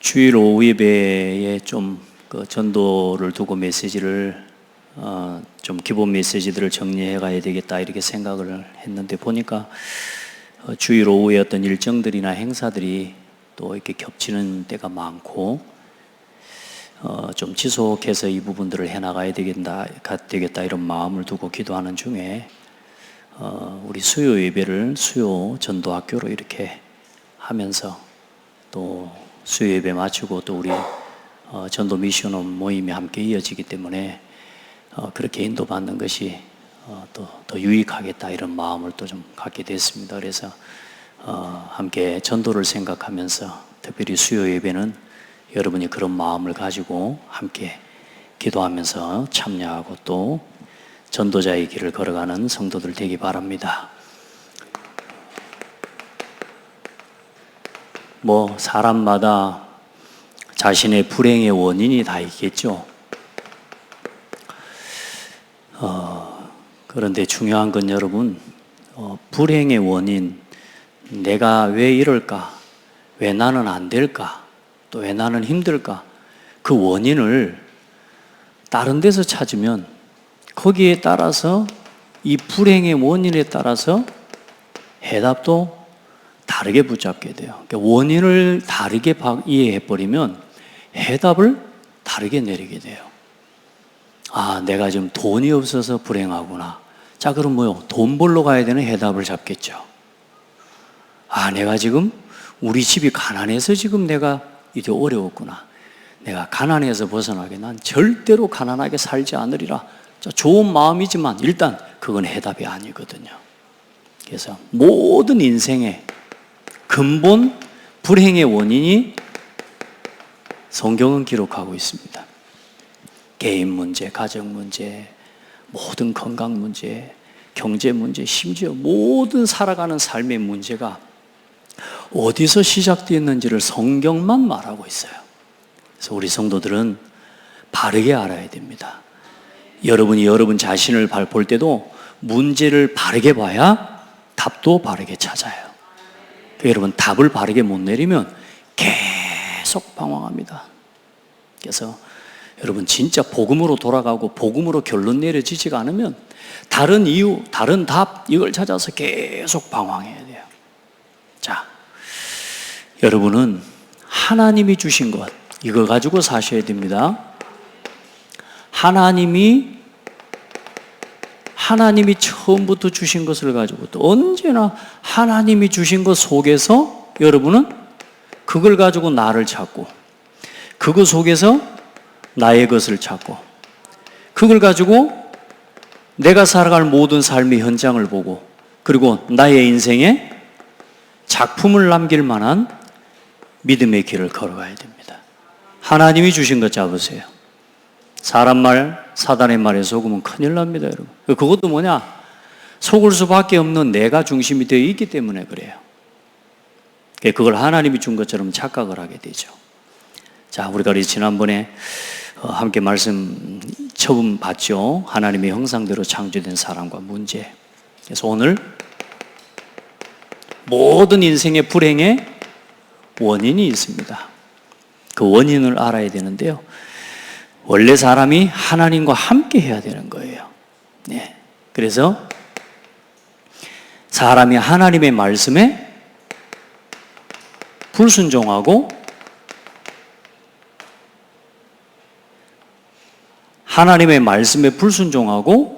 주일 오후 예배에 좀 전도를 두고 메시지를 좀 기본 메시지들을 정리해 가야 되겠다 이렇게 생각을 했는데 보니까 주일 오후에 어떤 일정들이나 행사들이 또 이렇게 겹치는 때가 많고 좀 지속해서 이 부분들을 해 나가야 되겠다 이런 마음을 두고 기도하는 중에 우리 수요 예배를 수요 전도학교로 이렇게 하면서 또 수요 예배 마치고 또 우리 전도 미션홈 모임이 함께 이어지기 때문에 그렇게 인도받는 것이 또 더 유익하겠다 이런 마음을 또 좀 갖게 됐습니다. 그래서 함께 전도를 생각하면서 특별히 수요 예배는 여러분이 그런 마음을 가지고 함께 기도하면서 참여하고 또 전도자의 길을 걸어가는 성도들 되기 바랍니다. 사람마다 자신의 불행의 원인이 다 있겠죠. 그런데 중요한 건 여러분, 불행의 원인, 내가 왜 이럴까? 왜 나는 안 될까? 또 왜 나는 힘들까? 그 원인을 다른 데서 찾으면 거기에 따라서 이 불행의 원인에 따라서 해답도 다르게 붙잡게 돼요. 그러니까 원인을 다르게 이해해버리면 해답을 다르게 내리게 돼요. 내가 지금 돈이 없어서 불행하구나. 자, 그럼 돈 벌러 가야 되는 해답을 잡겠죠. 내가 지금 우리 집이 가난해서 지금 내가 이제 어려웠구나. 내가 가난해서 벗어나게 난 절대로 가난하게 살지 않으리라. 자, 좋은 마음이지만 일단 그건 해답이 아니거든요. 그래서 모든 인생의 근본 불행의 원인이 성경은 기록하고 있습니다. 개인 문제, 가정 문제, 모든 건강 문제, 경제 문제, 심지어 모든 살아가는 삶의 문제가 어디서 시작되었는지를 성경만 말하고 있어요. 그래서 우리 성도들은 바르게 알아야 됩니다. 여러분이 여러분 자신을 볼 때도 문제를 바르게 봐야 답도 바르게 찾아요. 여러분 답을 바르게 못 내리면 계속 방황합니다. 그래서 여러분 진짜 복음으로 돌아가고 복음으로 결론 내려지지가 않으면 다른 이유, 다른 답 이걸 찾아서 계속 방황해야 돼요. 자, 여러분은 하나님이 주신 것 이거 가지고 사셔야 됩니다. 하나님이 처음부터 주신 것을 가지고 또 언제나 하나님이 주신 것 속에서 여러분은 그걸 가지고 나를 찾고 그것 속에서 나의 것을 찾고 그걸 가지고 내가 살아갈 모든 삶의 현장을 보고 그리고 나의 인생에 작품을 남길 만한 믿음의 길을 걸어가야 됩니다. 하나님이 주신 것 잡으세요. 사람 말, 사단의 말에 속으면 큰일 납니다, 여러분. 그것도 속을 수밖에 없는 내가 중심이 되어 있기 때문에 그래요. 그걸 하나님이 준 것처럼 착각을 하게 되죠. 자, 우리가 지난번에 함께 말씀 처음 봤죠. 하나님의 형상대로 창조된 사람과 문제. 그래서 오늘 모든 인생의 불행의 원인이 있습니다. 그 원인을 알아야 되는데요. 원래 사람이 하나님과 함께 해야 되는 거예요. 네. 그래서 사람이 하나님의 말씀에 불순종하고 하나님의 말씀에 불순종하고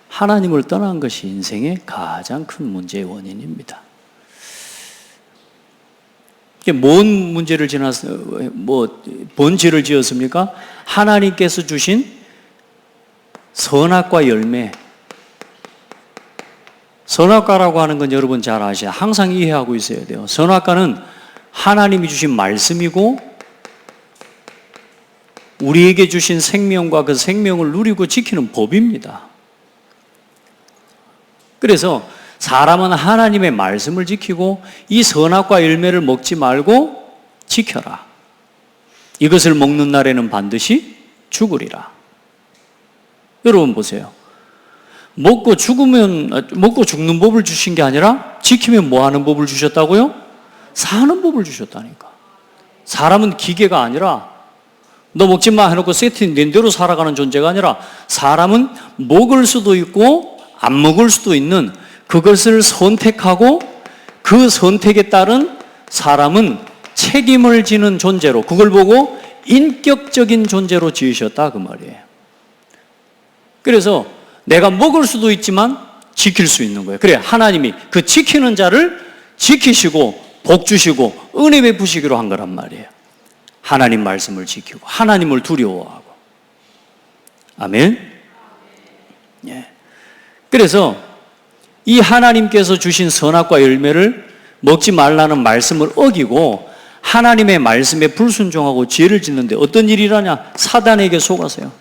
하나님을 떠난 것이 인생의 가장 큰 문제의 원인입니다. 뭔 문제를 뭔 죄를 지었습니까? 하나님께서 주신 선악과 열매. 선악과라고 하는 건 여러분 잘 아시죠? 항상 이해하고 있어야 돼요. 선악과는 하나님이 주신 말씀이고 우리에게 주신 생명과 그 생명을 누리고 지키는 법입니다. 그래서 사람은 하나님의 말씀을 지키고 이 선악과 열매를 먹지 말고 지켜라. 이것을 먹는 날에는 반드시 죽으리라. 여러분 보세요. 먹고 죽는 법을 주신 게 아니라 지키면 뭐 하는 법을 주셨다고요? 사는 법을 주셨다니까. 사람은 기계가 아니라 너 먹지 마 해놓고 세팅된 대로 살아가는 존재가 아니라 사람은 먹을 수도 있고 안 먹을 수도 있는 그것을 선택하고 그 선택에 따른 사람은 책임을 지는 존재로 그걸 보고 인격적인 존재로 지으셨다 그 말이에요. 그래서 내가 먹을 수도 있지만 지킬 수 있는 거예요. 그래 하나님이 그 지키는 자를 지키시고 복 주시고 은혜 베푸시기로 한 거란 말이에요. 하나님 말씀을 지키고 하나님을 두려워하고. 아멘. 예. 그래서 이 하나님께서 주신 선악과 열매를 먹지 말라는 말씀을 어기고 하나님의 말씀에 불순종하고 죄를 짓는데 어떤 일이라냐? 사단에게 속아서요.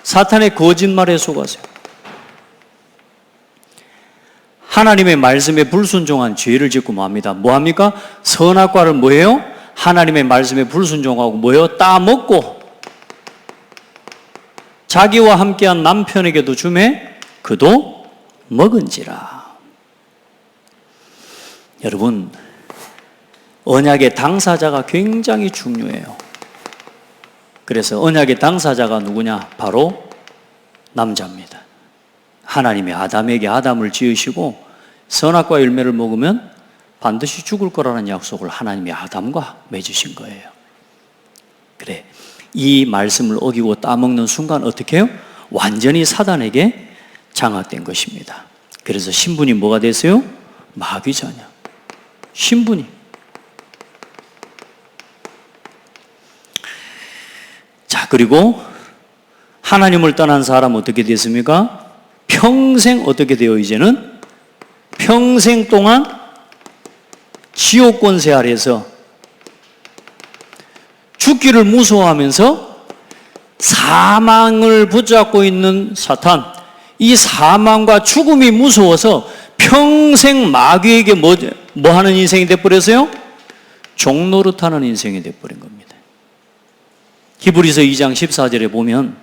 사탄의 거짓말에 속아서요. 하나님의 말씀에 불순종한 죄를 짓고 뭐합니다? 뭐합니까? 선악과를 뭐예요? 하나님의 말씀에 불순종하고 뭐예요? 따먹고 자기와 함께한 남편에게도 주매 그도 먹은지라. 여러분, 언약의 당사자가 굉장히 중요해요. 그래서 언약의 당사자가 누구냐? 바로 남자입니다. 하나님이 아담에게 아담을 지으시고 선악과 열매를 먹으면 반드시 죽을 거라는 약속을 하나님이 아담과 맺으신 거예요. 그래, 이 말씀을 어기고 따먹는 순간 어떻게 해요? 완전히 사단에게 장악된 것입니다. 그래서 신분이 뭐가 됐어요? 마귀자녀. 신분이. 자, 그리고 하나님을 떠난 사람 어떻게 됐습니까? 평생 어떻게 돼요? 이제는 평생 동안 지옥 권세 아래에서 죽기를 무서워하면서 사망을 붙잡고 있는 사탄, 이 사망과 죽음이 무서워서 평생 마귀에게 뭐 하는 인생이 돼버렸어요? 종노릇하는 인생이 돼버린 겁니다. 히브리서 2장 14절에 보면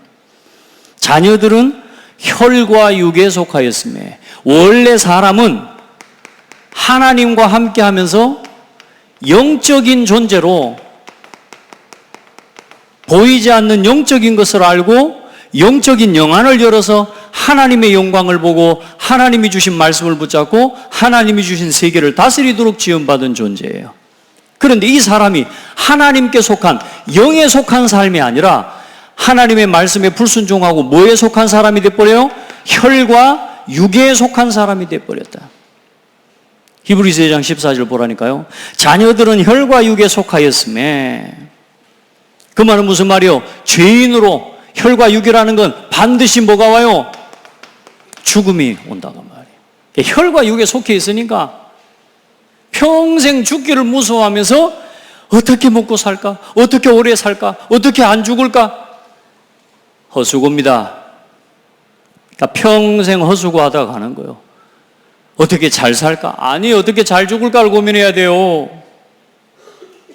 자녀들은 혈과 육에 속하였음에 원래 사람은 하나님과 함께하면서 영적인 존재로 보이지 않는 영적인 것을 알고 영적인 영안을 열어서 하나님의 영광을 보고 하나님이 주신 말씀을 붙잡고 하나님이 주신 세계를 다스리도록 지원받은 존재예요. 그런데 이 사람이 하나님께 속한 영에 속한 삶이 아니라 하나님의 말씀에 불순종하고 뭐에 속한 사람이 돼버려요? 혈과 육에 속한 사람이 돼버렸다. 히브리서 2장 14절 보라니까요. 자녀들은 혈과 육에 속하였음에, 그 말은 무슨 말이요? 죄인으로 혈과 육이라는 건 반드시 뭐가 와요? 죽음이 온다고 말이에요. 혈과 육에 속해 있으니까 평생 죽기를 무서워하면서 어떻게 먹고 살까? 어떻게 오래 살까? 어떻게 안 죽을까? 허수고입니다. 그러니까 평생 허수고하다가 가는 거예요. 어떻게 잘 살까? 아니, 어떻게 잘 죽을까를 고민해야 돼요.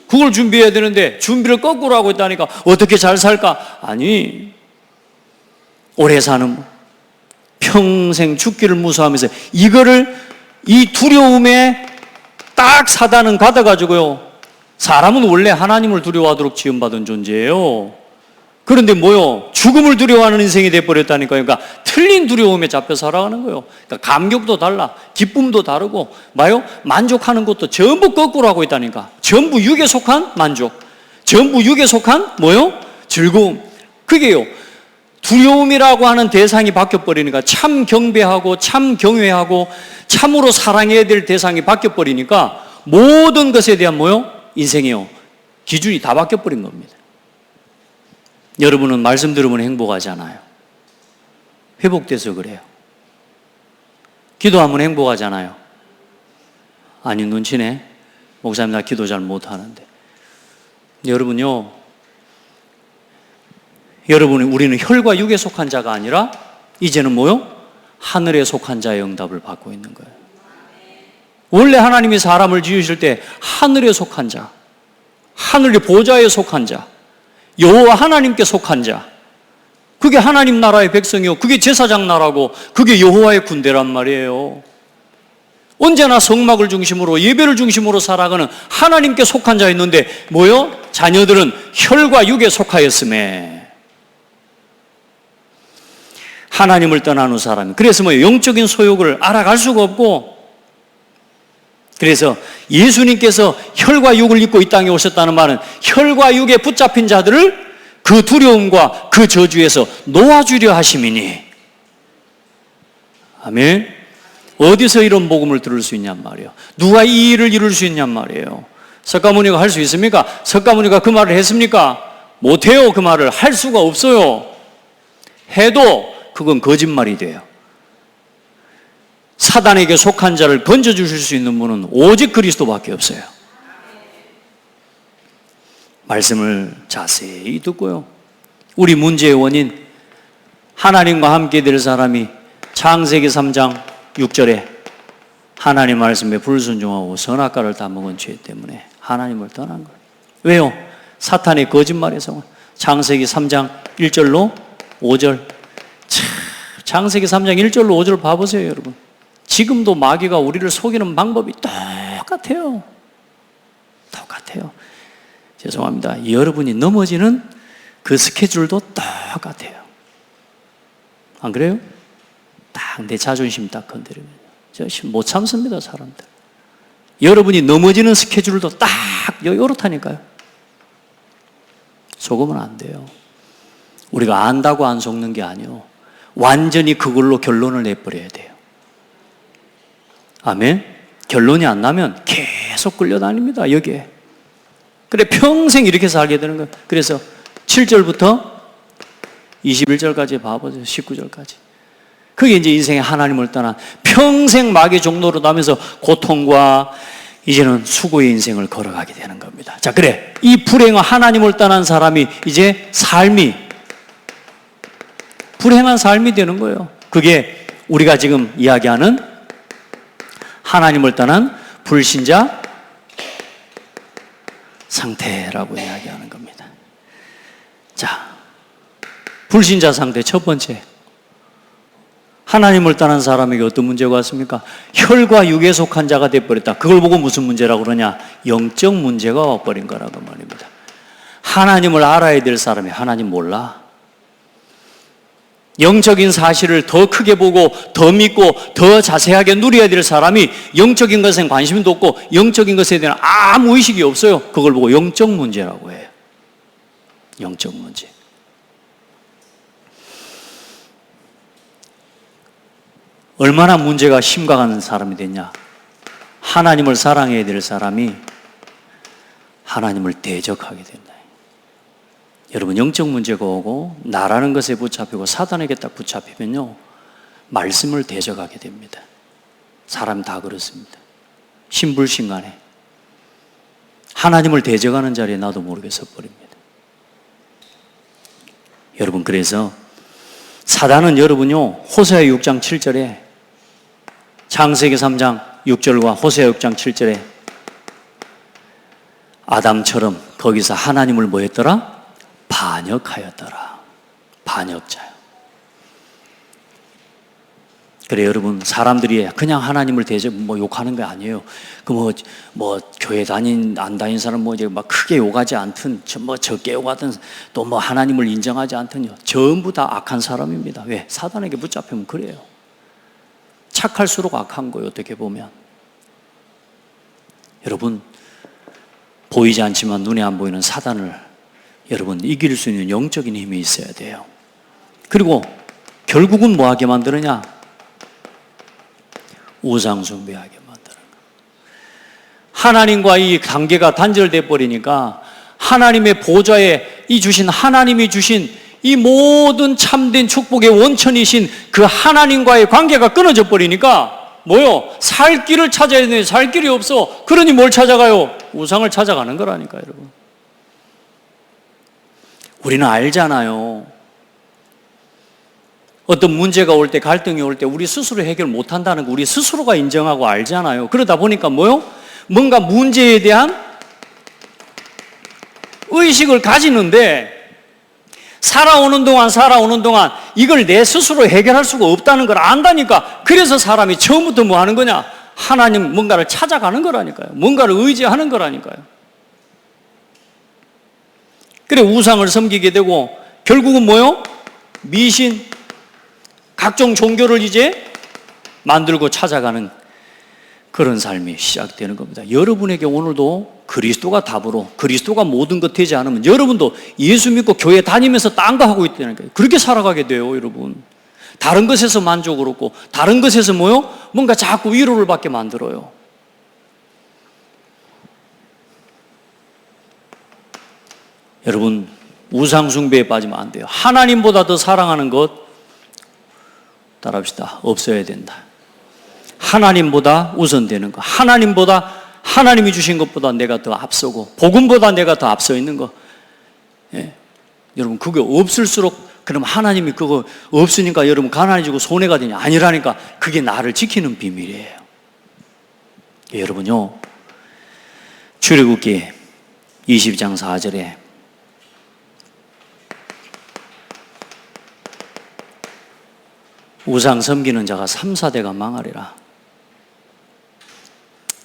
그걸 준비해야 되는데 준비를 거꾸로 하고 있다니까. 어떻게 잘 살까? 아니, 오래 사는, 평생 죽기를 무서워하면서 이거를, 이 두려움에 딱 사단은 가둬가지고요, 사람은 원래 하나님을 두려워하도록 지음받은 존재예요. 그런데 뭐요? 죽음을 두려워하는 인생이 돼버렸다니까요. 그러니까 틀린 두려움에 잡혀 살아가는 거예요. 그러니까 감격도 달라, 기쁨도 다르고, 만족하는 것도 전부 거꾸로 하고 있다니까. 전부 육에 속한 만족, 전부 육에 속한 즐거움. 그게요, 두려움이라고 하는 대상이 바뀌어버리니까 참 경배하고 참 경외하고 참으로 사랑해야 될 대상이 바뀌어버리니까 모든 것에 대한 인생이요, 기준이 다 바뀌어버린 겁니다. 여러분은 말씀 들으면 행복하잖아요. 회복돼서 그래요. 기도하면 행복하잖아요. 아니, 눈치네. 목사님, 나 기도 잘 못하는데. 여러분요, 우리는 혈과 육에 속한 자가 아니라 이제는 하늘에 속한 자의 응답을 받고 있는 거예요. 원래 하나님이 사람을 지으실 때 하늘에 속한 자, 하늘의 보좌에 속한 자, 여호와 하나님께 속한 자, 그게 하나님 나라의 백성이요, 그게 제사장 나라고, 그게 여호와의 군대란 말이에요. 언제나 성막을 중심으로 예배를 중심으로 살아가는 하나님께 속한 자였는데 뭐요? 자녀들은 혈과 육에 속하였음에 하나님을 떠나는 사람. 그래서 뭐 영적인 소욕을 알아갈 수가 없고, 그래서 예수님께서 혈과 육을 입고 이 땅에 오셨다는 말은 혈과 육에 붙잡힌 자들을 그 두려움과 그 저주에서 놓아주려 하심이니. 아멘. 어디서 이런 복음을 들을 수 있냔 말이에요. 누가 이 일을 이룰 수 있냔 말이에요. 석가모니가 할 수 있습니까? 석가모니가 그 말을 했습니까? 못해요. 그 말을 할 수가 없어요. 해도 그건 거짓말이 돼요. 사단에게 속한 자를 건져주실 수 있는 분은 오직 그리스도밖에 없어요. 말씀을 자세히 듣고요. 우리 문제의 원인, 하나님과 함께 될 사람이 창세기 3장 6절에 하나님 말씀에 불순종하고 선악과를 다 먹은 죄 때문에 하나님을 떠난 거예요. 왜요? 사탄의 거짓말에서. 창세기 3장 1절로 5절. 창세기 3장 1절로 5절 봐보세요, 여러분. 지금도 마귀가 우리를 속이는 방법이 똑같아요. 똑같아요. 죄송합니다. 여러분이 넘어지는 그 스케줄도 똑같아요. 안 그래요? 딱 내 자존심 딱 건드리면 저 못 참습니다, 사람들. 여러분이 넘어지는 스케줄도 딱 요렇다니까요. 속으면 안 돼요. 우리가 안다고 안 속는 게 아니에요. 완전히 그걸로 결론을 내버려야 돼요. 아멘? 결론이 안 나면 계속 끌려다닙니다, 여기에. 그래, 평생 이렇게 살게 되는 거예요. 그래서 7절부터 21절까지 봐보세요. 19절까지. 그게 이제 인생의 하나님을 떠난 평생 마귀의 종로로 나면서 고통과 이제는 수고의 인생을 걸어가게 되는 겁니다. 자, 그래. 이 불행한 하나님을 떠난 사람이 이제 삶이 불행한 삶이 되는 거예요. 그게 우리가 지금 이야기하는 하나님을 떠난 불신자 상태라고 이야기하는 겁니다. 자, 불신자 상태 첫 번째. 하나님을 떠난 사람에게 어떤 문제가 왔습니까? 혈과 육에 속한 자가 되어버렸다. 그걸 보고 무슨 문제라고 그러냐? 영적 문제가 와버린 거라고 말입니다. 하나님을 알아야 될 사람이 하나님 몰라. 영적인 사실을 더 크게 보고 더 믿고 더 자세하게 누려야 될 사람이 영적인 것에 관심도 없고 영적인 것에 대한 아무 의식이 없어요. 그걸 보고 영적 문제라고 해요. 영적 문제. 얼마나 문제가 심각한 사람이 됐냐? 하나님을 사랑해야 될 사람이 하나님을 대적하게 된다. 여러분, 영적 문제가 오고 나라는 것에 붙잡히고 사단에게 딱 붙잡히면요, 말씀을 대적하게 됩니다. 사람 다 그렇습니다. 신불신간에 하나님을 대적하는 자리에 나도 모르게 서버립니다. 여러분, 그래서 사단은 여러분요, 호세아 6장 7절에 창세기 3장 6절과 호세아 6장 7절에 아담처럼 거기서 하나님을 뭐 했더라? 반역하였더라. 반역자요. 그래, 여러분, 사람들이 그냥 하나님을 욕하는 게 아니에요. 교회 안 다닌 사람 이제 막 크게 욕하지 않든, 적게 욕하든, 또 하나님을 인정하지 않든요. 전부 다 악한 사람입니다. 왜? 사단에게 붙잡히면 그래요. 착할수록 악한 거예요, 어떻게 보면. 여러분, 보이지 않지만 눈에 안 보이는 사단을 여러분 이길 수 있는 영적인 힘이 있어야 돼요. 그리고 결국은 뭐 하게 만드느냐? 우상 숭배하게 만드는 거. 하나님과 이 관계가 단절돼 버리니까 하나님의 보좌에 하나님이 주신 이 모든 참된 축복의 원천이신 그 하나님과의 관계가 끊어져 버리니까 살 길을 찾아야 되는데 살 길이 없어. 그러니 뭘 찾아가요? 우상을 찾아가는 거라니까, 여러분. 우리는 알잖아요. 어떤 문제가 올 때, 갈등이 올 때 우리 스스로 해결 못한다는 거 우리 스스로가 인정하고 알잖아요. 그러다 보니까 뭔가 문제에 대한 의식을 가지는데 살아오는 동안 이걸 내 스스로 해결할 수가 없다는 걸 안다니까. 그래서 사람이 처음부터 뭐 하는 거냐? 하나님 뭔가를 찾아가는 거라니까요. 뭔가를 의지하는 거라니까요. 그래 우상을 섬기게 되고 결국은 뭐요? 미신, 각종 종교를 이제 만들고 찾아가는 그런 삶이 시작되는 겁니다. 여러분에게 오늘도 그리스도가 답으로, 그리스도가 모든 것 되지 않으면 여러분도 예수 믿고 교회 다니면서 딴 거 하고 있다니까요. 그렇게 살아가게 돼요, 여러분. 다른 것에서 만족을 얻고 다른 것에서 뭐요? 뭔가 자꾸 위로를 받게 만들어요. 여러분, 우상숭배에 빠지면 안 돼요. 하나님보다 더 사랑하는 것 따라합시다. 없어야 된다. 하나님보다 우선되는 것, 하나님이 주신 것보다 내가 더 앞서고 복음보다 내가 더 앞서 있는 것, 예. 여러분 그게 없을수록 그럼 하나님이 그거 없으니까 여러분 가난해지고 손해가 되냐? 아니라니까. 그게 나를 지키는 비밀이에요. 여러분요, 출애굽기 20장 4절에 우상 섬기는 자가 3, 4대가 망하리라.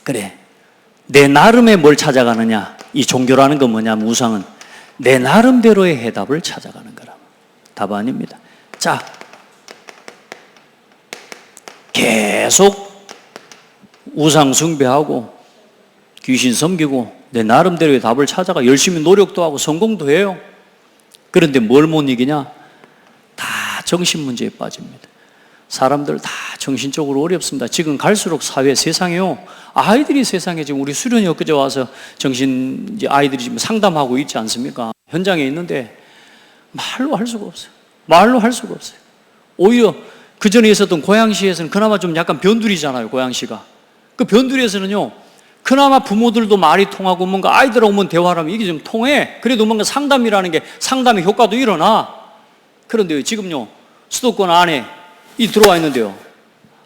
그래, 내 나름의 뭘 찾아가느냐? 이 종교라는 건 뭐냐면 우상은 내 나름대로의 해답을 찾아가는 거라. 답 아닙니다. 자, 계속 우상 숭배하고 귀신 섬기고 내 나름대로의 답을 찾아가 열심히 노력도 하고 성공도 해요. 그런데 뭘 못 이기냐? 다 정신 문제에 빠집니다. 사람들 다 정신적으로 어렵습니다. 지금 갈수록 사회, 세상에요. 아이들이 세상에 지금 우리 수련이 엊그제 와서 이제 아이들이 지금 상담하고 있지 않습니까? 현장에 있는데 말로 할 수가 없어요. 말로 할 수가 없어요. 오히려 그 전에 있었던 고양시에서는 그나마 좀 약간 변두리잖아요, 고양시가. 그 변두리에서는요, 그나마 부모들도 말이 통하고 뭔가 아이들하고 오면 대화를 하면 이게 좀 통해. 그래도 뭔가 상담이라는 게 상담의 효과도 일어나. 그런데요, 지금요, 수도권 안에 이 들어와 있는데요,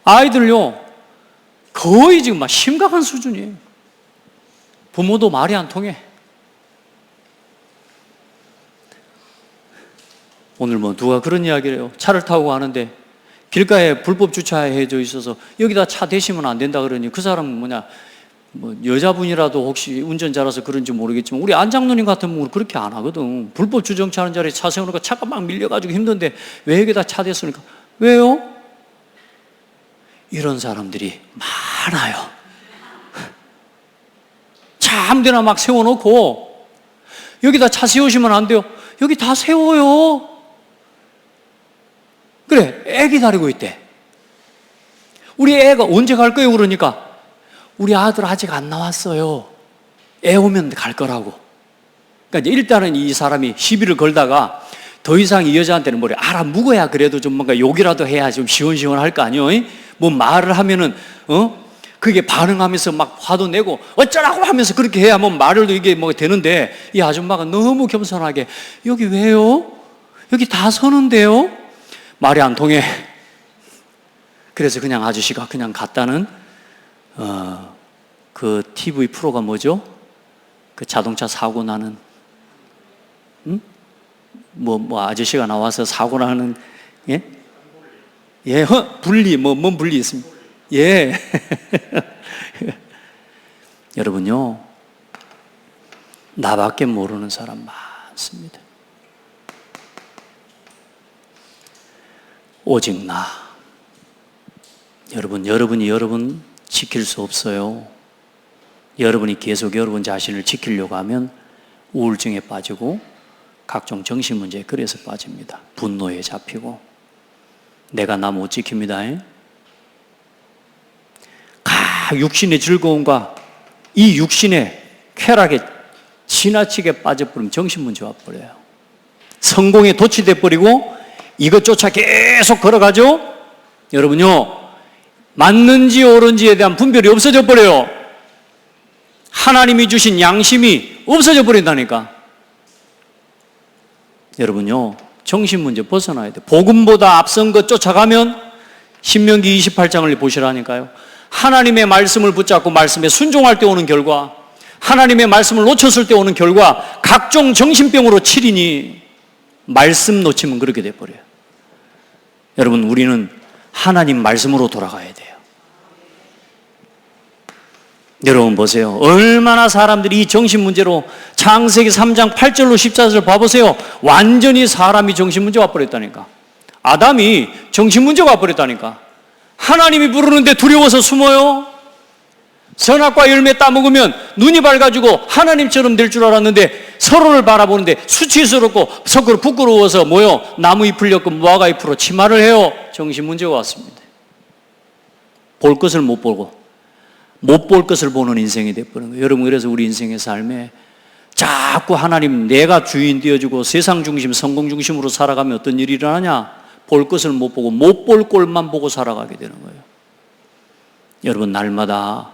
아이들요, 거의 지금 막 심각한 수준이에요. 부모도 말이 안 통해. 오늘 뭐 누가 그런 이야기를 해요. 차를 타고 가는데 길가에 불법 주차해져 있어서 여기다 차 대시면 안 된다 그러니 그 사람은 뭐냐, 뭐 여자분이라도 혹시 운전자라서 그런지 모르겠지만 우리 안장로님 같은 분은 그렇게 안 하거든. 불법 주정차하는 자리에 차 세우니까 차가 막 밀려가지고 힘든데 왜 여기다 차 댔습니까? 왜요? 이런 사람들이 많아요. 차 아무데나 막 세워놓고 여기다 차 세우시면 안 돼요. 여기 다 세워요. 그래, 애 기다리고 있대. 우리 애가 언제 갈 거예요? 그러니까 우리 아들 아직 안 나왔어요. 애 오면 갈 거라고. 그러니까 일단은 이 사람이 시비를 걸다가 더 이상 이 여자한테는 뭐래, 알아 묵어야 그래도 좀 뭔가 욕이라도 해야 좀 시원시원할 거 아니에요? 뭐 말을 하면은 그게 반응하면서 막 화도 내고 어쩌라고 하면서 그렇게 해야 뭐 말을 이게 뭐 되는데, 이 아줌마가 너무 겸손하게 여기 왜요? 여기 다 서는데요? 말이 안 통해. 그래서 그냥 아저씨가 그냥 갔다는 그 TV 프로가 뭐죠? 그 자동차 사고 나는 뭐 아저씨가 나와서 사고 나는, 예? 예, 분리, 뭔 분리 있습니다. 예. 여러분요, 나밖에 모르는 사람 많습니다. 오직 나. 여러분이 여러분 지킬 수 없어요. 여러분이 계속 여러분 자신을 지키려고 하면 우울증에 빠지고 각종 정신 문제에 그래서 빠집니다. 분노에 잡히고. 내가 나 못 지킵니다. 육신의 즐거움과 이 육신의 쾌락에 지나치게 빠져버리면 정신 문제 와버려요. 성공에 도취돼 버리고 이것 쫓아 계속 걸어가죠. 여러분요, 맞는지 옳은지에 대한 분별이 없어져 버려요. 하나님이 주신 양심이 없어져 버린다니까. 여러분요, 정신 문제 벗어나야 돼요. 복음보다 앞선 것 쫓아가면 신명기 28장을 보시라니까요. 하나님의 말씀을 붙잡고 말씀에 순종할 때 오는 결과, 하나님의 말씀을 놓쳤을 때 오는 결과 각종 정신병으로 치리니 말씀 놓치면 그렇게 돼버려요. 여러분, 우리는 하나님 말씀으로 돌아가야 돼요. 여러분 보세요. 얼마나 사람들이 이 정신 문제로 창세기 3장 8절로 14절 봐보세요. 완전히 사람이 정신 문제 와버렸다니까. 아담이 정신 문제가 와버렸다니까. 하나님이 부르는데 두려워서 숨어요. 선악과 열매 따먹으면 눈이 밝아지고 하나님처럼 될 줄 알았는데 서로를 바라보는데 수치스럽고 서로 부끄러워서 뭐요? 나무 잎을 엮고 무화과 잎으로 치마를 해요. 정신 문제가 왔습니다. 볼 것을 못 보고 못 볼 것을 보는 인생이 되어버린 거예요. 여러분, 그래서 우리 인생의 삶에 자꾸 하나님 내가 주인 되어주고 세상 중심, 성공 중심으로 살아가면 어떤 일이 일어나냐? 볼 것을 못 보고 못 볼 꼴만 보고 살아가게 되는 거예요. 여러분, 날마다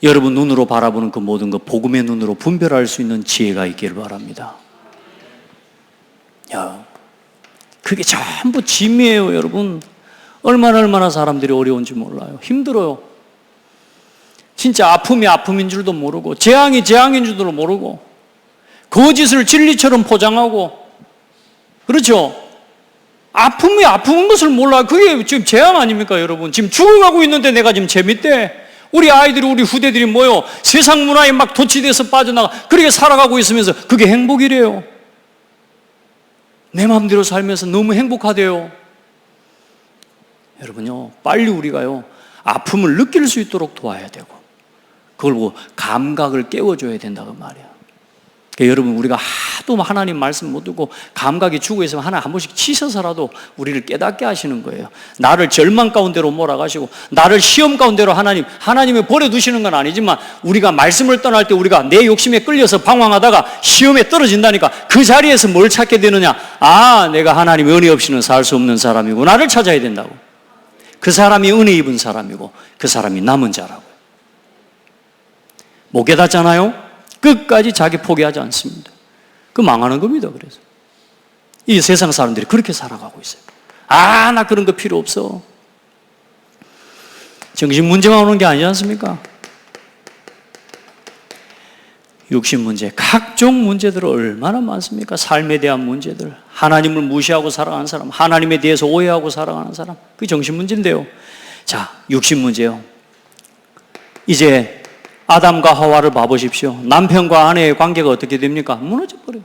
여러분 눈으로 바라보는 그 모든 것 복음의 눈으로 분별할 수 있는 지혜가 있기를 바랍니다. 그게 전부 짐이에요. 여러분, 얼마나 사람들이 어려운지 몰라요. 힘들어요. 진짜 아픔이 아픔인 줄도 모르고 재앙이 재앙인 줄도 모르고 거짓을 진리처럼 포장하고, 그렇죠? 아픔이 아픈 것을 몰라. 그게 지금 재앙 아닙니까, 여러분? 지금 죽어가고 있는데 내가 지금 재밌대. 우리 아이들이, 우리 후대들이 뭐요? 세상 문화에 막 도취돼서 빠져나가 그렇게 살아가고 있으면서 그게 행복이래요. 내 마음대로 살면서 너무 행복하대요. 여러분요, 빨리 우리가요 아픔을 느낄 수 있도록 도와야 되고 그걸 보고 감각을 깨워줘야 된다고 말이야. 그러니까 여러분, 우리가 하도 하나님 말씀 못 듣고 감각이 죽어 있으면 하나 한 번씩 치셔서라도 우리를 깨닫게 하시는 거예요. 나를 절망 가운데로 몰아가시고 나를 시험 가운데로 하나님이 버려두시는 건 아니지만 우리가 말씀을 떠날 때 우리가 내 욕심에 끌려서 방황하다가 시험에 떨어진다니까 그 자리에서 뭘 찾게 되느냐? 아, 내가 하나님의 은혜 없이는 살 수 없는 사람이고 나를 찾아야 된다고. 그 사람이 은혜 입은 사람이고 그 사람이 남은 자라고. 못 깨닫잖아요? 끝까지 자기 포기하지 않습니다. 그 망하는 겁니다. 그래서 이 세상 사람들이 그렇게 살아가고 있어요. 아, 나 그런 거 필요 없어. 정신 문제만 오는 게 아니지 않습니까? 육신 문제, 각종 문제들 얼마나 많습니까? 삶에 대한 문제들, 하나님을 무시하고 살아가는 사람, 하나님에 대해서 오해하고 살아가는 사람, 그게 정신 문제인데요. 자, 육신 문제요. 이제 아담과 하와를 봐보십시오. 남편과 아내의 관계가 어떻게 됩니까? 무너져 버려요.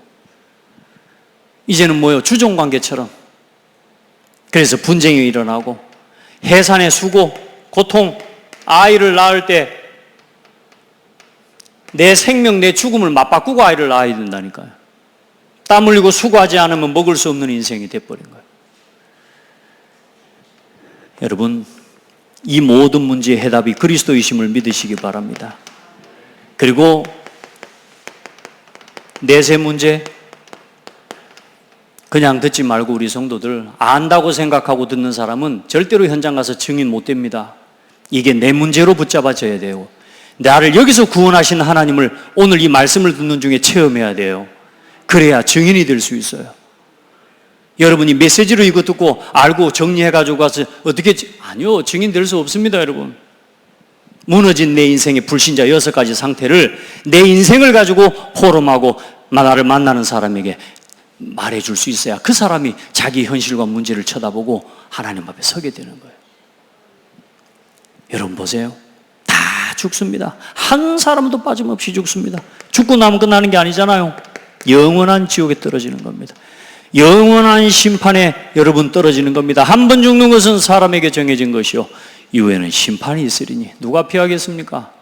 이제는 뭐예요? 주종관계처럼. 그래서 분쟁이 일어나고 해산의 수고, 고통, 아이를 낳을 때 내 생명, 내 죽음을 맞바꾸고 아이를 낳아야 된다니까요. 땀 흘리고 수고하지 않으면 먹을 수 없는 인생이 돼버린 거예요. 여러분, 이 모든 문제의 해답이 그리스도이심을 믿으시기 바랍니다. 그리고 내세 문제, 그냥 듣지 말고 우리 성도들 안다고 생각하고 듣는 사람은 절대로 현장 가서 증인 못 됩니다. 이게 내 문제로 붙잡아져야 돼요. 나를 여기서 구원하신 하나님을 오늘 이 말씀을 듣는 중에 체험해야 돼요. 그래야 증인이 될 수 있어요. 여러분이 메시지로 이거 듣고 알고 정리해가지고 가서 어떻게, 아니요, 증인 될 수 없습니다, 여러분. 무너진 내 인생의 불신자 6가지 상태를 내 인생을 가지고 포럼하고 나를 만나는 사람에게 말해줄 수 있어야 그 사람이 자기 현실과 문제를 쳐다보고 하나님 앞에 서게 되는 거예요. 여러분 보세요. 다 죽습니다. 한 사람도 빠짐없이 죽습니다. 죽고 나면 끝나는 게 아니잖아요. 영원한 지옥에 떨어지는 겁니다. 영원한 심판에 여러분 떨어지는 겁니다. 한 번 죽는 것은 사람에게 정해진 것이요 이후에는 심판이 있으리니 누가 피하겠습니까?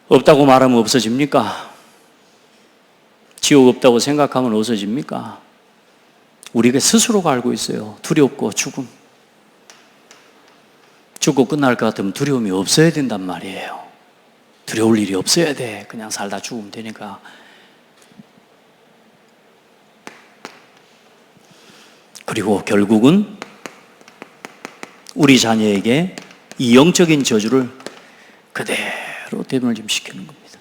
없다고 말하면 없어집니까? 지옥 없다고 생각하면 없어집니까? 우리가 스스로가 알고 있어요. 두렵고 죽음. 죽고 끝날 것 같으면 두려움이 없어야 된단 말이에요. 두려울 일이 없어야 돼. 그냥 살다 죽으면 되니까. 그리고 결국은 우리 자녀에게 이 영적인 저주를 그대로 대물림 시키는 겁니다.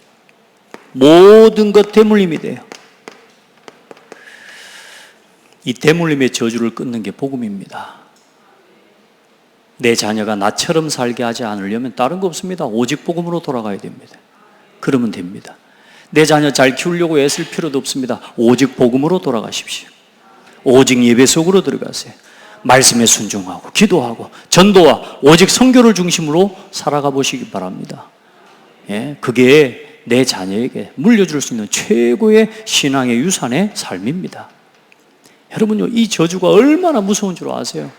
모든 것 대물림이 돼요. 이 대물림의 저주를 끊는 게 복음입니다. 내 자녀가 나처럼 살게 하지 않으려면 다른 거 없습니다. 오직 복음으로 돌아가야 됩니다. 그러면 됩니다. 내 자녀 잘 키우려고 애쓸 필요도 없습니다. 오직 복음으로 돌아가십시오. 오직 예배 속으로 들어가세요. 말씀에 순종하고 기도하고 전도와 오직 선교를 중심으로 살아가 보시기 바랍니다. 예, 그게 내 자녀에게 물려줄 수 있는 최고의 신앙의 유산의 삶입니다. 여러분요, 이 저주가 얼마나 무서운 줄 아세요?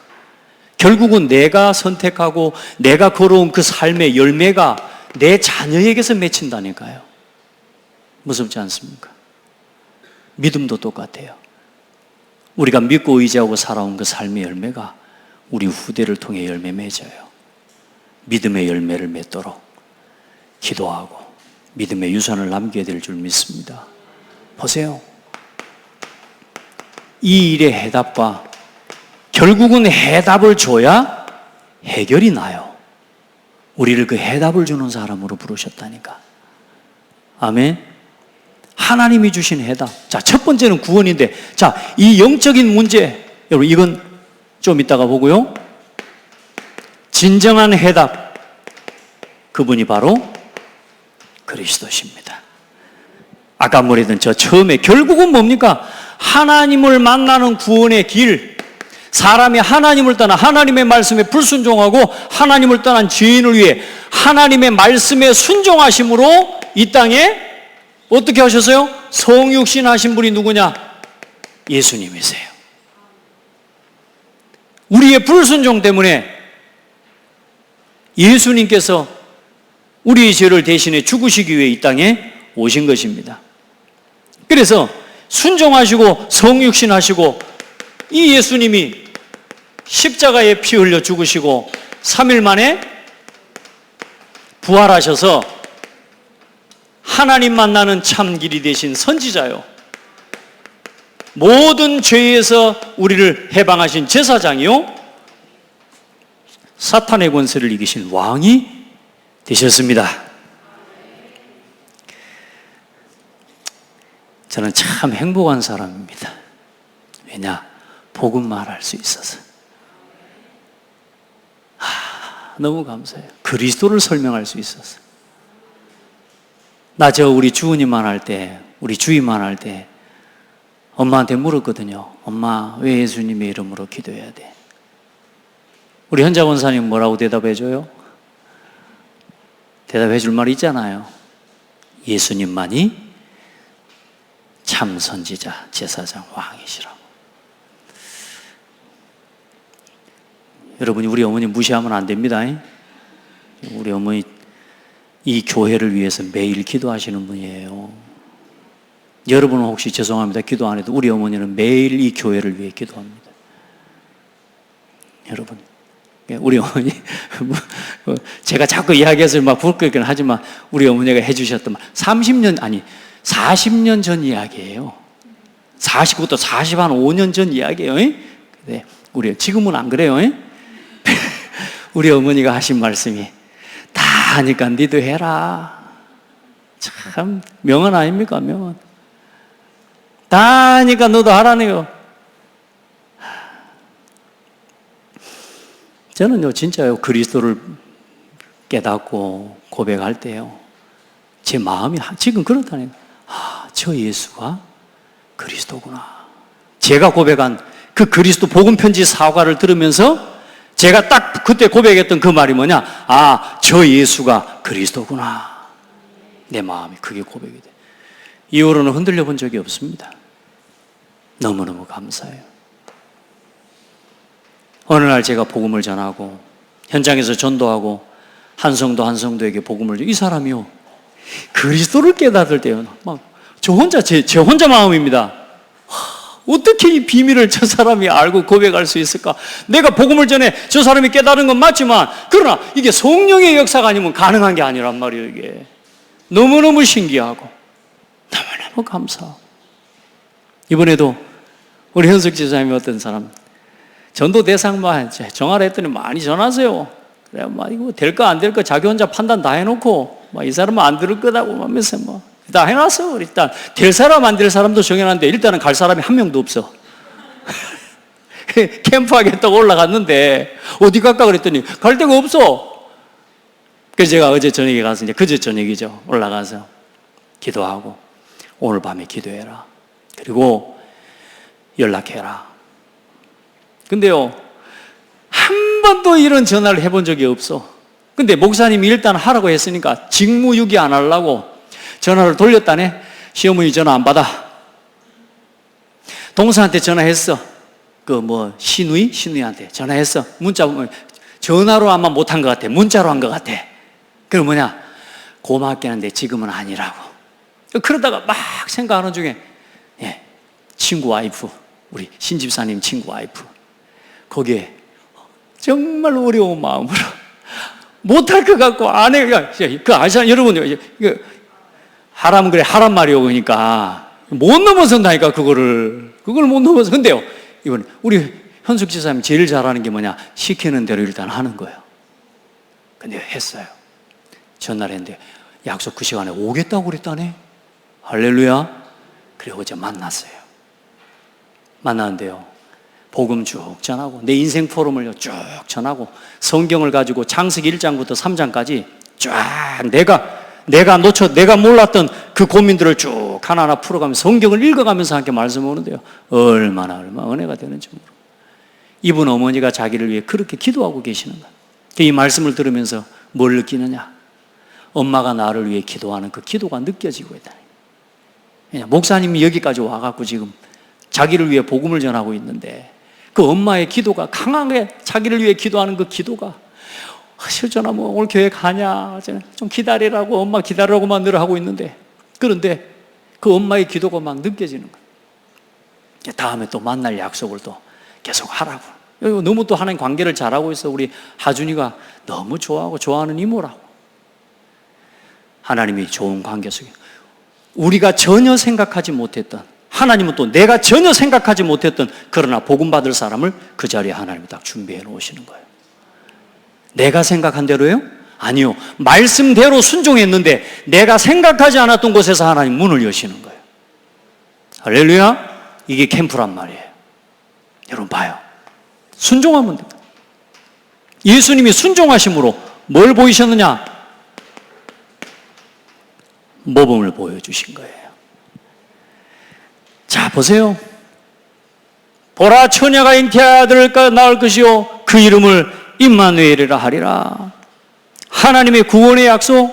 결국은 내가 선택하고 내가 걸어온 그 삶의 열매가 내 자녀에게서 맺힌다니까요. 무섭지 않습니까? 믿음도 똑같아요. 우리가 믿고 의지하고 살아온 그 삶의 열매가 우리 후대를 통해 열매 맺어요. 믿음의 열매를 맺도록 기도하고 믿음의 유산을 남겨야 될 줄 믿습니다. 보세요. 이 일의 해답과 결국은 해답을 줘야 해결이 나요. 우리를 그 해답을 주는 사람으로 부르셨다니까. 아멘. 하나님이 주신 해답. 자, 첫 번째는 구원인데, 자, 이 영적인 문제, 여러분, 이건 좀 이따가 보고요. 진정한 해답, 그분이 바로 그리스도십니다. 아까 말했던 저 처음에 결국은 뭡니까? 하나님을 만나는 구원의 길, 사람이 하나님을 떠나 하나님의 말씀에 불순종하고 하나님을 떠난 죄인을 위해 하나님의 말씀에 순종하심으로 이 땅에 어떻게 하셨어요? 성육신 하신 분이 누구냐? 예수님이세요. 우리의 불순종 때문에 예수님께서 우리의 죄를 대신해 죽으시기 위해 이 땅에 오신 것입니다. 그래서 순종하시고 성육신 하시고 이 예수님이 십자가에 피 흘려 죽으시고 3일 만에 부활하셔서 하나님 만나는 참 길이 되신 선지자요. 모든 죄에서 우리를 해방하신 제사장이요. 사탄의 권세를 이기신 왕이 되셨습니다. 저는 참 행복한 사람입니다. 왜냐? 복음 말할 수 있어서. 너무 감사해요. 그리스도를 설명할 수 있어서. 나 우리 주은이만 할 때, 우리 주의만 할 때 엄마한테 물었거든요. 엄마, 왜 예수님의 이름으로 기도해야 돼? 우리 현자 권사님 뭐라고 대답해줘요? 대답해줄 말이 있잖아요. 예수님만이 참 선지자, 제사장, 왕이시라고. 여러분이 우리 어머니 무시하면 안 됩니다. 우리 어머니 이 교회를 위해서 매일 기도하시는 분이에요. 여러분은 혹시 죄송합니다. 기도 안 해도 우리 어머니는 매일 이 교회를 위해 기도합니다. 여러분, 우리 어머니 제가 자꾸 이야기해서 막 부끄럽긴 하지만 우리 어머니가 해주셨던 말 40년 전 이야기예요. 40부터 45년 전 이야기예요. 네, 우리 지금은 안 그래요. 우리 어머니가 하신 말씀이 다 하니까 니도 해라. 참 명언 아닙니까? 명언. 다 하니까 너도 하라네요. 저는요 진짜요 그리스도를 깨닫고 고백할 때요 제 마음이 지금 그렇다니까. 저 예수가 그리스도구나. 제가 고백한 그 그리스도 복음 편지 사과를 들으면서 제가 딱 그때 고백했던 그 말이 뭐냐? 저 예수가 그리스도구나. 내 마음이 그게 고백이 돼. 이후로는 흔들려 본 적이 없습니다. 너무너무 감사해요. 어느 날 제가 복음을 전하고 현장에서 전도하고 한 성도 한 성도에게 복음을 이 사람이요 그리스도를 깨닫을 때요 막 저 혼자 제 혼자 마음입니다. 어떻게 이 비밀을 저 사람이 알고 고백할 수 있을까? 내가 복음을 전해 저 사람이 깨달은 건 맞지만 그러나 이게 성령의 역사가 아니면 가능한 게 아니란 말이에요. 이게 너무너무 신기하고 너무너무 감사하고. 이번에도 우리 현석 지사님이 어떤 사람 전도 대상만 정하라 했더니 많이 전하세요. 그래 막 이거 될까 안 될까 자기 혼자 판단 다 해놓고 막 이 사람은 안 들을 거다고 하면서 뭐 다 해놨어. 일단 될 사람 안 될 사람도 정해놨는데 일단은 갈 사람이 한 명도 없어. 캠프 하겠다고 올라갔는데 어디 갈까 그랬더니 갈 데가 없어. 그래서 제가 어제 저녁에 가서 이제 그제 저녁이죠 올라가서 기도하고 오늘 밤에 기도해라. 그리고 연락해라. 근데요 한 번도 이런 전화를 해본 적이 없어. 근데 목사님이 일단 하라고 했으니까 직무유기 안 하려고 전화를 돌렸다네. 시어머니 전화 안 받아. 동생한테 전화했어. 시누이한테 전화했어. 전화로 아마 못한 것 같아. 문자로 한 것 같아. 그럼 뭐냐? 고맙긴 한데 지금은 아니라고. 그러다가 막 생각하는 중에, 친구 와이프, 우리 신집사님 친구 와이프, 거기에 정말 어려운 마음으로 못할 것 같고 아내가, 아시잖아요. 여러분, 하라면 그래, 하란 말이요. 그러니까 못 넘어선다니까, 그걸 못 넘어서. 근데요, 이번 우리 현숙 지사님 제일 잘하는 게 뭐냐? 시키는 대로 일단 하는 거예요. 근데 했어요. 전날 했는데 약속 그 시간에 오겠다고 그랬다네. 할렐루야. 그래 어제 만났어요. 만났는데요, 복음 쭉 전하고 내 인생 포럼을 쭉 전하고 성경을 가지고 창세기 1장부터 3장까지 쫙 내가 몰랐던 그 고민들을 쭉 하나하나 풀어가면서 성경을 읽어가면서 함께 말씀 오는데요, 얼마나 은혜가 되는지 모르고. 이분 어머니가 자기를 위해 그렇게 기도하고 계시는 거예요. 이 말씀을 들으면서 뭘 느끼느냐? 엄마가 나를 위해 기도하는 그 기도가 느껴지고 있다. 목사님이 여기까지 와갖고 지금 자기를 위해 복음을 전하고 있는데 그 엄마의 기도가 강하게 자기를 위해 기도하는 그 기도가, 실전아 오늘 교회 가냐, 좀 기다리라고, 엄마 기다리라고만 늘 하고 있는데, 그런데 그 엄마의 기도가 막 느껴지는 거예요. 다음에 또 만날 약속을 또 계속 하라고. 너무 또 하나님 관계를 잘하고 있어. 우리 하준이가 너무 좋아하고 좋아하는 이모라고. 하나님이 좋은 관계 속에 우리가 전혀 생각하지 못했던, 하나님은 또 내가 전혀 생각하지 못했던, 그러나 복음 받을 사람을 그 자리에 하나님이 딱 준비해 놓으시는 거예요. 내가 생각한 대로요? 아니요. 말씀대로 순종했는데 내가 생각하지 않았던 곳에서 하나님 문을 여시는 거예요. 할렐루야. 이게 캠프란 말이에요. 여러분 봐요. 순종하면 됩니다. 예수님이 순종하심으로 뭘 보이셨느냐? 모범을 보여주신 거예요. 자, 보세요. 보라, 처녀가 잉태하여 아들을 낳을 것이요 그 이름을 임마누엘이라 하리라. 하나님의 구원의 약속,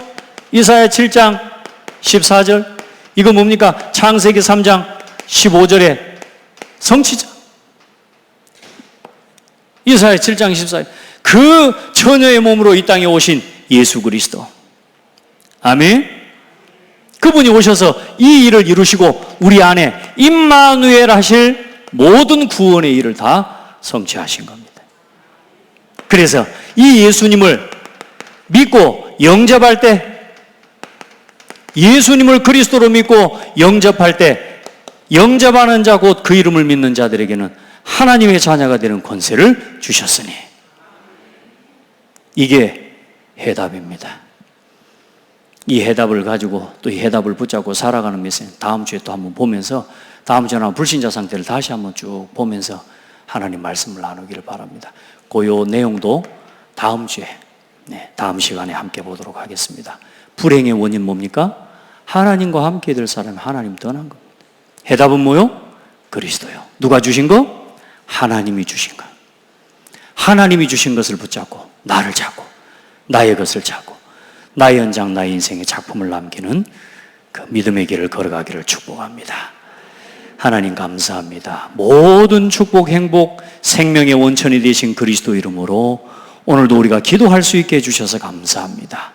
이사야 7장 14절. 이거 뭡니까? 창세기 3장 15절에 성취자. 이사야 7장 14절. 그 처녀의 몸으로 이 땅에 오신 예수 그리스도. 아멘. 그분이 오셔서 이 일을 이루시고 우리 안에 임마누엘 하실 모든 구원의 일을 다 성취하신 겁니다. 그래서 이 예수님을 믿고 영접할 때, 예수님을 그리스도로 믿고 영접할 때, 영접하는 자 곧 그 이름을 믿는 자들에게는 하나님의 자녀가 되는 권세를 주셨으니, 이게 해답입니다. 이 해답을 가지고 또 이 해답을 붙잡고 살아가는 메시지, 다음 주에 또 한번 보면서, 다음 주에 불신자 상태를 다시 한번 쭉 보면서 하나님 말씀을 나누기를 바랍니다. 그 내용도 다음 주에, 다음 시간에 함께 보도록 하겠습니다. 불행의 원인 뭡니까? 하나님과 함께 될 사람이 하나님 떠난 겁니다. 해답은 뭐요? 그리스도요. 누가 주신 거? 하나님이 주신 거. 하나님이 주신 것을 붙잡고 나를 잡고 나의 것을 잡고 나의 연장, 나의 인생의 작품을 남기는 그 믿음의 길을 걸어가기를 축복합니다. 하나님 감사합니다. 모든 축복, 행복, 생명의 원천이 되신 그리스도 이름으로 오늘도 우리가 기도할 수 있게 해주셔서 감사합니다.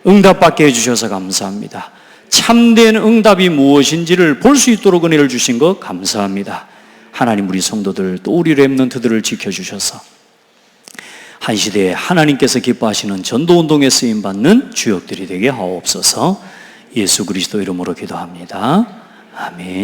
응답받게 해주셔서 감사합니다. 참된 응답이 무엇인지를 볼 수 있도록 은혜를 주신 것 감사합니다. 하나님, 우리 성도들 또 우리 렘넌트들을 지켜주셔서 한 시대에 하나님께서 기뻐하시는 전도운동에 쓰임받는 주역들이 되게 하옵소서. 예수 그리스도 이름으로 기도합니다. 아멘.